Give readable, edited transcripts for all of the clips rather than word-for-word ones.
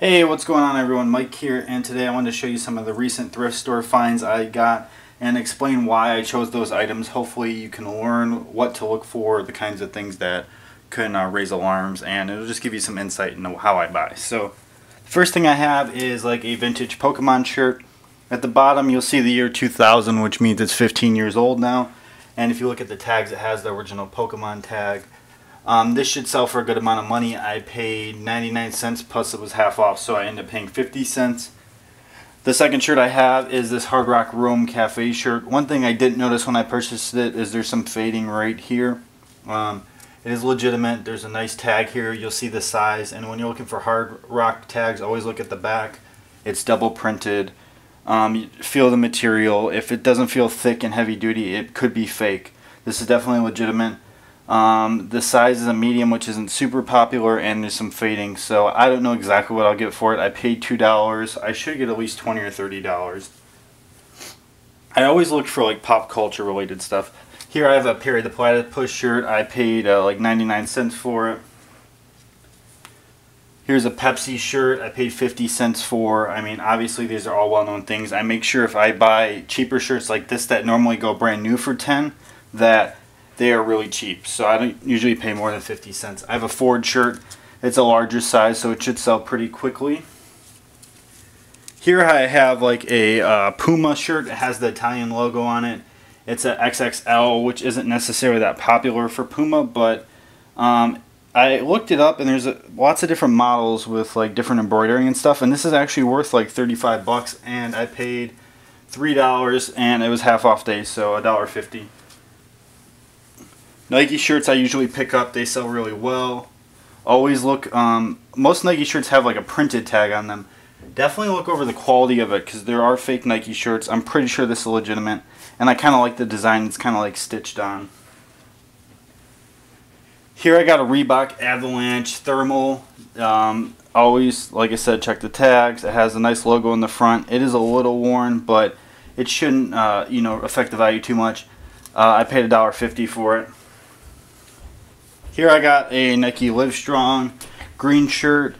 Hey, what's going on everyone? Mike here, and today I wanted to show you some of the recent thrift store finds I got and explain why I chose those items. Hopefully you can learn what to look for, the kinds of things that can raise alarms, and it'll just give you some insight into how I buy. So, the first thing I have is like a vintage Pokemon shirt. At the bottom you'll see the year 2000, which means it's 15 years old now. And if you look at the tags, it has the original Pokemon tag. This should sell for a good amount of money. I paid 99 cents plus it was half off, so I ended up paying 50 cents. The second shirt I have is this Hard Rock Rome Cafe shirt. One thing I didn't notice when I purchased it is there's some fading right here. It is legitimate. There's a nice tag here. You'll see the size, and when you're looking for Hard Rock tags, always look at the back. It's double printed. You feel the material. If it doesn't feel thick and heavy duty, it could be fake. This is definitely legitimate. The size is a medium, which isn't super popular, and there's some fading, so I don't know exactly what I'll get for it. I paid $2. I should get at least $20 or $30. I always look for like pop culture related stuff. Here I have a Perry the Platypus shirt. I paid like 99 cents for it. Here's a Pepsi shirt. I paid 50 cents for. I mean, obviously these are all well-known things. I make sure if I buy cheaper shirts like this that normally go brand new for 10, that they are really cheap, so I don't usually pay more than 50 cents. I have a Ford shirt. It's a larger size, so it should sell pretty quickly. Here I have like a Puma shirt. It has the Italian logo on it. It's a XXL, which isn't necessarily that popular for Puma, but I looked it up, and there's lots of different models with like different embroidering and stuff, and this is actually worth like 35 bucks, and I paid $3, and it was half off day, so $1.50. Nike shirts I usually pick up. They sell really well. Always look, most Nike shirts have like a printed tag on them. Definitely look over the quality of it, because there are fake Nike shirts. I'm pretty sure this is legitimate, and I kind of like the design. It's kind of like stitched on. Here I got a Reebok Avalanche Thermal. Always, like I said, check the tags. It has a nice logo in the front. It is a little worn, but it shouldn't affect the value too much. I paid $1.50 for it. Here I got a Nike Livestrong green shirt.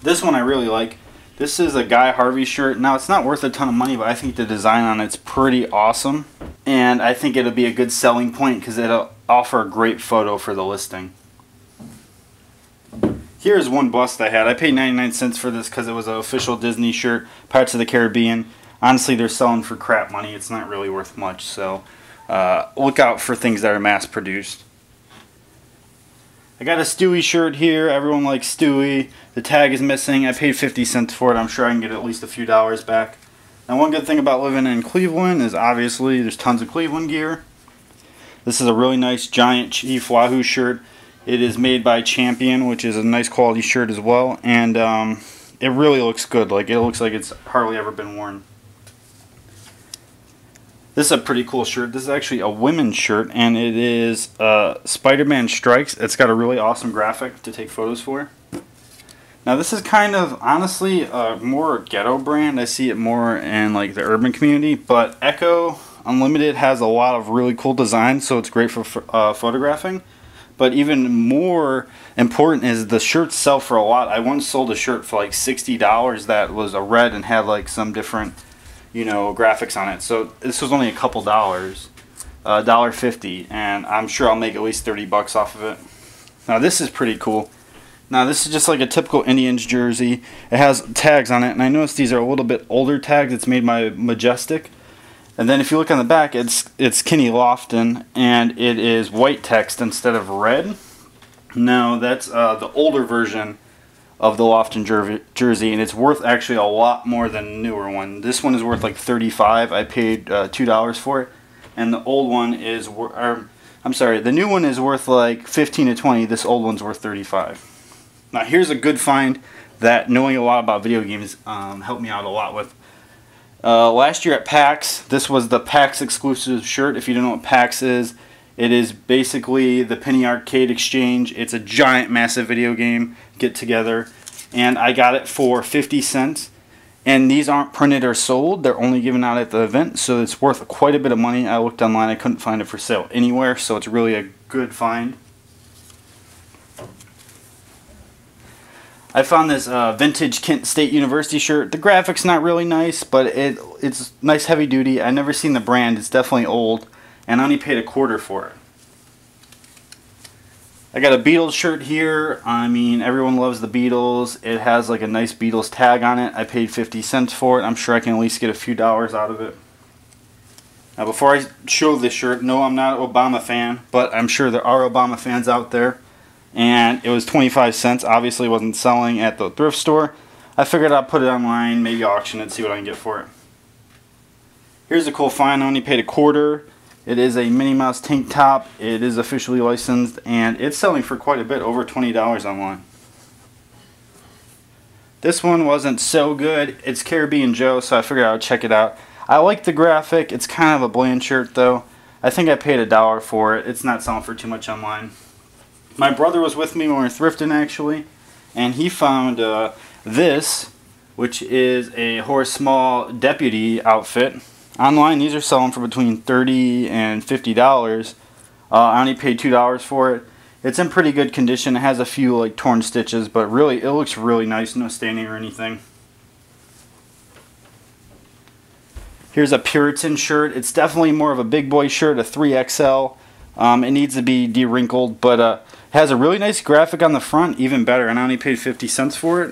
This one I really like. This is a Guy Harvey shirt. Now it's not worth a ton of money, but I think the design on it's pretty awesome. And I think it'll be a good selling point because it'll offer a great photo for the listing. Here's one bust I had. I paid 99 cents for this because it was an official Disney shirt, Pirates of the Caribbean. Honestly, they're selling for crap money. It's not really worth much, so look out for things that are mass produced. I got a Stewie shirt here. Everyone likes Stewie. The tag is missing. I paid 50 cents for it. I'm sure I can get at least a few dollars back. Now, one good thing about living in Cleveland is obviously there's tons of Cleveland gear. This is a really nice giant Chief Wahoo shirt. It is made by Champion, which is a nice quality shirt as well, and it really looks good. Like, it looks like it's hardly ever been worn. This is a pretty cool shirt. This is actually a women's shirt, and it is Spider-Man Strikes. It's got a really awesome graphic to take photos for. Now this is kind of, honestly, a more ghetto brand. I see it more in like the urban community, but Echo Unlimited has a lot of really cool designs, so it's great for photographing. But even more important is the shirts sell for a lot. I once sold a shirt for like $60 that was a red and had like some different graphics on it. So this was only a couple dollars, $1.50, and I'm sure I'll make at least 30 bucks off of it. Now this is pretty cool. Now this is just like a typical Indians jersey. It has tags on it, and I noticed these are a little bit older tags. It's made by Majestic. And then if you look on the back, it's Kenny Lofton, and it is white text instead of red. Now that's the older version of the Lofton jersey, and it's worth actually a lot more than the newer one. This one is worth like $35. I paid $2 for it, and the old one is the new one is worth like $15 to $20. This old one's worth $35. Now here's a good find that knowing a lot about video games helped me out a lot with. Last year at PAX, this was the PAX exclusive shirt. If you don't know what PAX is, it is basically the Penny Arcade Exchange. It's a giant, massive video game get together, and I got it for 50 cents. And these aren't printed or sold. They're only given out at the event, so it's worth quite a bit of money. I looked online. I couldn't find it for sale anywhere, so it's really a good find. I found this vintage Kent State University shirt. The graphic's not really nice, but it's nice heavy duty. I never seen the brand. It's definitely old, and I only paid $1/4 for it. I got a Beatles shirt here. I mean, everyone loves the Beatles. It has like a nice Beatles tag on it. I paid 50 cents for it. I'm sure I can at least get a few dollars out of it. Now, before I show this shirt, no, I'm not an Obama fan, but I'm sure there are Obama fans out there. And it was 25 cents. Obviously, it wasn't selling at the thrift store. I figured I'd put it online, maybe auction it, see what I can get for it. Here's a cool find. I only paid $1/4. It is a Minnie Mouse tank top. It is officially licensed, and it's selling for quite a bit, over $20 online. This one wasn't so good. It's Caribbean Joe, so I figured I would check it out. I like the graphic. It's kind of a bland shirt, though. I think I paid $1 for it. It's not selling for too much online. My brother was with me when we were thrifting, actually, and he found this, which is a Horace Small deputy outfit. Online, these are selling for between $30 and $50. I only paid $2 for it. It's in pretty good condition. It has a few like torn stitches, but really, it looks really nice. No staining or anything. Here's a Puritan shirt. It's definitely more of a big boy shirt, a 3XL. It needs to be de-wrinkled, but it has a really nice graphic on the front, even better, and I only paid 50 cents for it.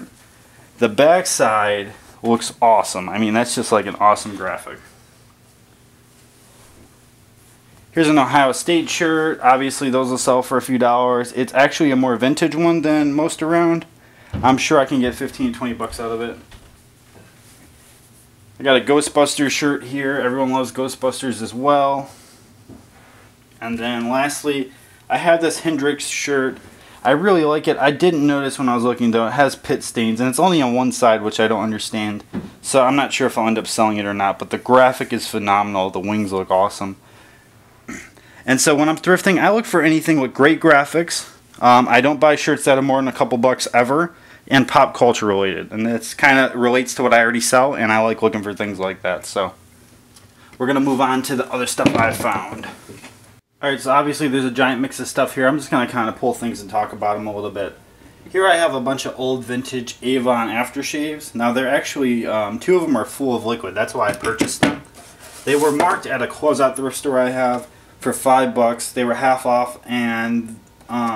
The back side looks awesome. I mean, that's just like an awesome graphic. Here's an Ohio State shirt. Obviously, those will sell for a few dollars. It's actually a more vintage one than most around. I'm sure I can get 15 to 20 bucks out of it. I got a Ghostbusters shirt here. Everyone loves Ghostbusters as well. And then lastly, I have this Hendrix shirt. I really like it. I didn't notice when I was looking, though. It has pit stains, and it's only on one side, which I don't understand. So I'm not sure if I'll end up selling it or not, but the graphic is phenomenal. The wings look awesome. And so when I'm thrifting, I look for anything with great graphics. I don't buy shirts that are more than a couple bucks ever, and pop culture related. And that's kind of relates to what I already sell, and I like looking for things like that. So we're going to move on to the other stuff I found. Alright, so obviously there's a giant mix of stuff here. I'm just going to kind of pull things and talk about them a little bit. Here I have a bunch of old vintage Avon aftershaves. Now they're actually, 2 of them are full of liquid. That's why I purchased them. They were marked at a closeout thrift store I have for $5. They were half off, and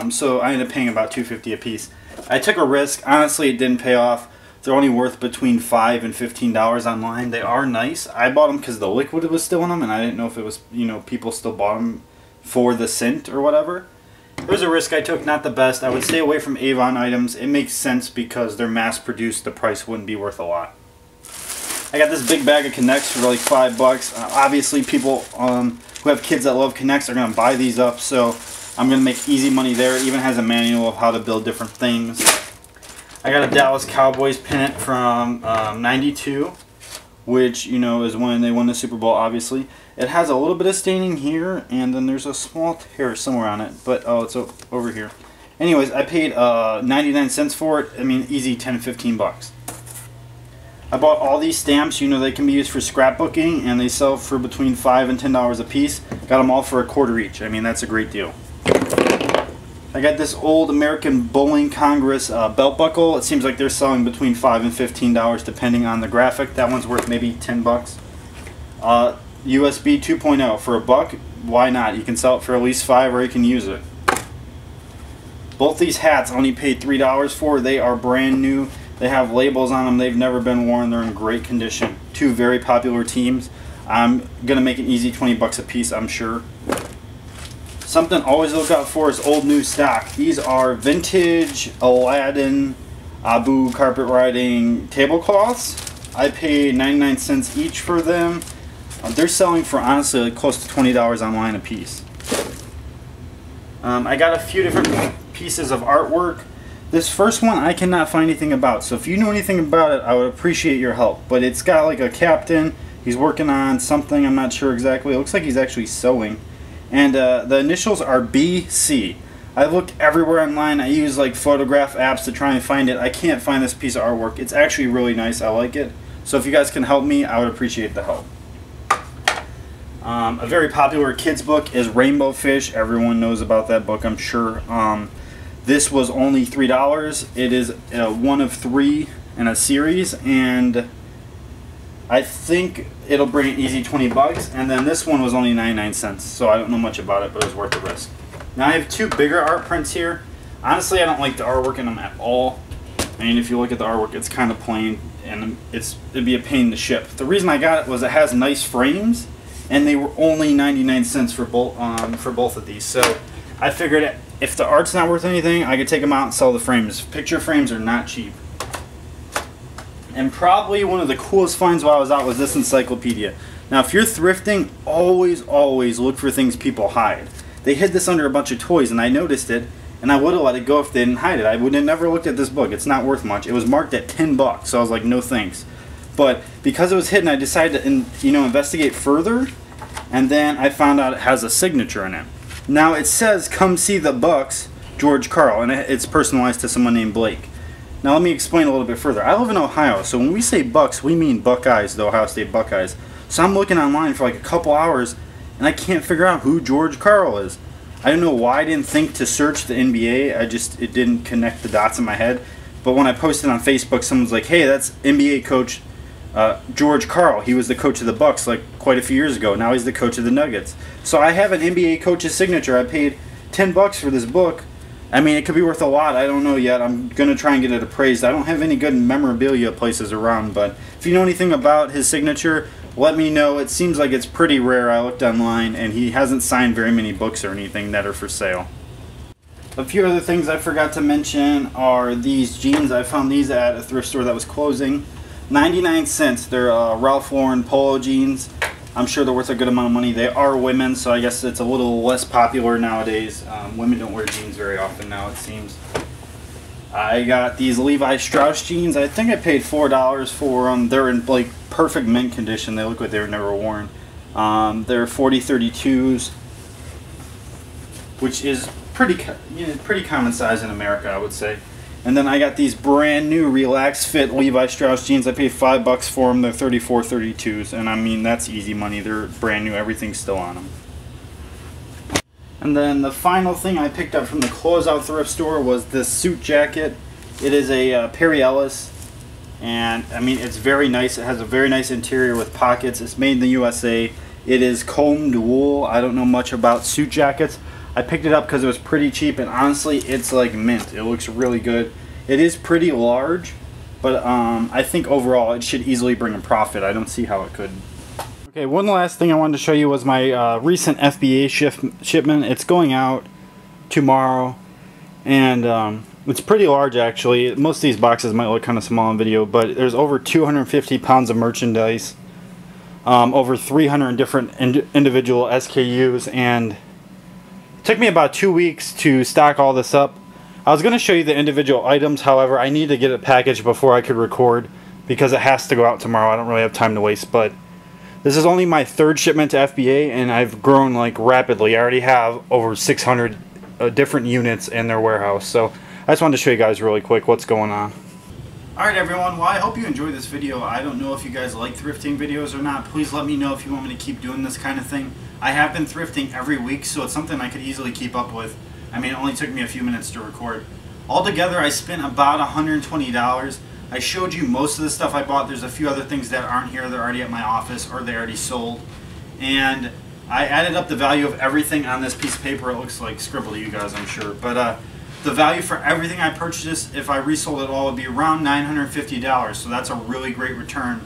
so I ended up paying about $2.50 a piece. I took a risk. Honestly, it didn't pay off. They're only worth between $5 and $15 online. They are nice. I bought them because the liquid was still in them, and I didn't know if it was, you know, people still bought them for the scent or whatever. It was a risk I took, not the best. I would stay away from Avon items. It makes sense because they're mass produced. The price wouldn't be worth a lot. I got this big bag of Connects for like $5. Obviously, people who have kids that love Connects are going to buy these up, so I'm going to make easy money there. It even has a manual of how to build different things. I got a Dallas Cowboys pennant from '92, which, you know, is when they won the Super Bowl, obviously. It has a little bit of staining here, and then there's a small tear somewhere on it, but oh, it's over here. Anyways, I paid 99 cents for it. I mean, easy 10 to 15 bucks. I bought all these stamps. You know, they can be used for scrapbooking, and they sell for between $5 and $10 a piece. Got them all for $1/4 each. I mean, that's a great deal. I got this old American Bowling Congress belt buckle. It seems like they're selling between $5 and $15 depending on the graphic. That one's worth maybe 10 bucks. USB 2.0 for $1. Why not? You can sell it for at least $5, or you can use it. Both these hats I only paid $3 for. They are brand new. They have labels on them. They've never been worn. They're in great condition. 2 very popular teams. I'm going to make an easy 20 bucks a piece, I'm sure. Something always look out for is old new stock. These are vintage Aladdin Abu carpet riding tablecloths. I paid 99 cents each for them. They're selling for, honestly, like close to $20 online a piece. I got a few different pieces of artwork. This first one I cannot find anything about, so if you know anything about it, I would appreciate your help. But it's got like a captain. He's working on something, I'm not sure exactly. It looks like he's actually sewing. And the initials are BC. I looked everywhere online. I use like photograph apps to try and find it. I can't find this piece of artwork. It's actually really nice. I like it. So if you guys can help me, I would appreciate the help. A very popular kids book is Rainbow Fish. Everyone knows about that book, I'm sure. This was only $3. It is one of 3 in a series, and I think it'll bring an easy 20 bucks. And then this one was only 99 cents, so I don't know much about it, but it was worth the risk. Now I have 2 bigger art prints here. Honestly, I don't like the artwork in them at all. I mean, if you look at the artwork, it's kind of plain, and it'd be a pain to ship. The reason I got it was it has nice frames, and they were only 99 cents for both of these. So I figured if the art's not worth anything, I could take them out and sell the frames. Picture frames are not cheap. And probably one of the coolest finds while I was out was this encyclopedia. Now, if you're thrifting, always look for things people hide. They hid this under a bunch of toys, and I noticed it, and I would have let it go if they didn't hide it. I would have never looked at this book. It's not worth much. It was marked at 10 bucks, so I was like, no thanks. But because it was hidden, I decided to investigate further, and then I found out it has a signature in it. Now it says, "Come see the Bucks, George Carl," and it's personalized to someone named Blake. Now let me explain a little bit further. I live in Ohio, so when we say Bucks, we mean Buckeyes, the Ohio State Buckeyes. So I'm looking online for like a couple hours, and I can't figure out who George Carl is. I don't know why I didn't think to search the NBA. It didn't connect the dots in my head. But when I posted on Facebook, someone's like, "Hey, that's NBA coach George Carl. He was the coach of the Bucks like quite a few years ago. Now he's the coach of the Nuggets." So I have an NBA coach's signature. I paid 10 bucks for this book. I mean, it could be worth a lot. I don't know yet. I'm going to try and get it appraised. I don't have any good memorabilia places around, but if you know anything about his signature, let me know. It seems like it's pretty rare. I looked online, and he hasn't signed very many books or anything that are for sale. A few other things I forgot to mention are these jeans. I found these at a thrift store that was closing. 99 cents. They're Ralph Lauren polo jeans. I'm sure they're worth a good amount of money. They are women, so I guess it's a little less popular nowadays. Women don't wear jeans very often now, it seems. I got these Levi Strauss jeans. I think I paid $4 for them. They're in like perfect mint condition. They look like they were never worn. They're 40-32s, which is pretty common size in America, I would say. And then I got these brand new Relaxed Fit Levi Strauss jeans. I paid $5 for them. They're 34-32s, and I mean, that's easy money. They're brand new. Everything's still on them. And then the final thing I picked up from the closeout thrift store was this suit jacket. It is a Perry Ellis, and I mean, it's very nice. It has a very nice interior with pockets. It's made in the USA. It is combed wool. I don't know much about suit jackets. I picked it up because it was pretty cheap, and honestly, it's like mint. It looks really good. It is pretty large, but I think overall it should easily bring a profit. I don't see how it could. Okay, one last thing I wanted to show you was my recent FBA shipment. It's going out tomorrow, and it's pretty large actually. Most of these boxes might look kind of small on video, but there's over 250 pounds of merchandise, over 300 different individual SKUs, and took me about 2 weeks to stock all this up. I was going to show you the individual items, however, I need to get it packaged before I could record because it has to go out tomorrow. I don't really have time to waste, but this is only my 3rd shipment to FBA, and I've grown like rapidly. I already have over 600 different units in their warehouse, so I just wanted to show you guys really quick what's going on. Alright everyone, well I hope you enjoyed this video. I don't know if you guys like thrifting videos or not. Please let me know if you want me to keep doing this kind of thing. I have been thrifting every week, so it's something I could easily keep up with. I mean, it only took me a few minutes to record. Altogether, I spent about $120. I showed you most of the stuff I bought. There's a few other things that aren't here. They're already at my office, or they already sold. And I added up the value of everything on this piece of paper. It looks like scribble to you guys, I'm sure. But the value for everything I purchased, if I resold it all, would be around $950. So that's a really great return.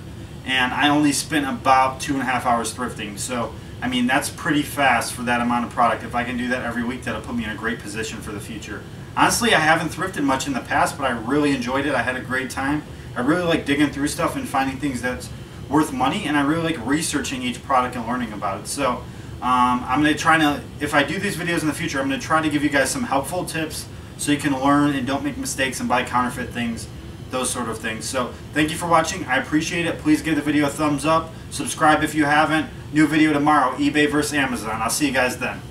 And I only spent about 2.5 hours thrifting. So I mean, that's pretty fast for that amount of product. If I can do that every week, that'll put me in a great position for the future. Honestly, I haven't thrifted much in the past, but I really enjoyed it. I had a great time. I really like digging through stuff and finding things that's worth money, and I really like researching each product and learning about it. So I'm going to try to, if I do these videos in the future, I'm going to try to give you guys some helpful tips so you can learn and don't make mistakes and buy counterfeit things, those sort of things. So thank you for watching. I appreciate it. Please give the video a thumbs up. Subscribe if you haven't. New video tomorrow, eBay versus Amazon. I'll see you guys then.